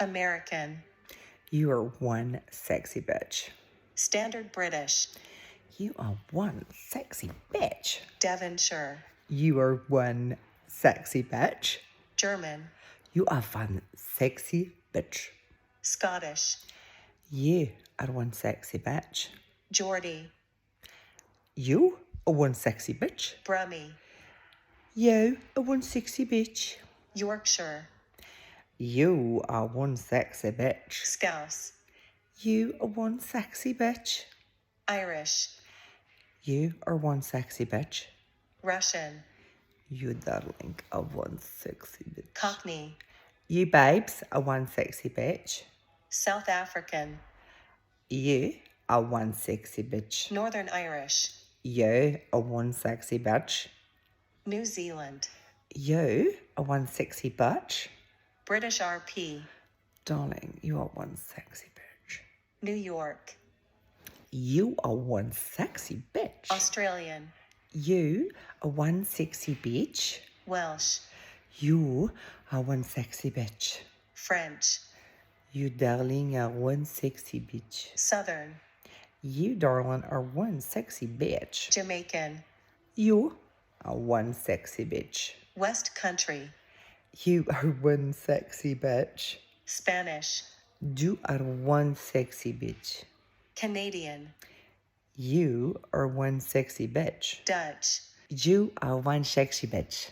American. You are one sexy bitch. Standard British. You are one sexy bitch. Devonshire. You are one sexy bitch. German. You are one sexy bitch. Scottish. You are one sexy bitch. Geordie. You are one sexy bitch. Brummie. You are one sexy bitch. Yorkshire. You are one sexy bitch. Scouse. You are one sexy bitch. Irish. You are one sexy bitch. Russian. You darling are one sexy bitch. Cockney. You babes are one sexy bitch. South African. You are one sexy bitch. Northern Irish. You are one sexy bitch. New Zealand. You are one sexy bitch. British RP. Darling, you are one sexy bitch. New York. You are one sexy bitch. Australian. You are one sexy bitch. Welsh. You are one sexy bitch. French. You darling are one sexy bitch. Southern. You darling are one sexy bitch. Jamaican. You are one sexy bitch. West Country. You are one sexy bitch. Spanish. You are one sexy bitch. Canadian. You are one sexy bitch. Dutch. You are one sexy bitch.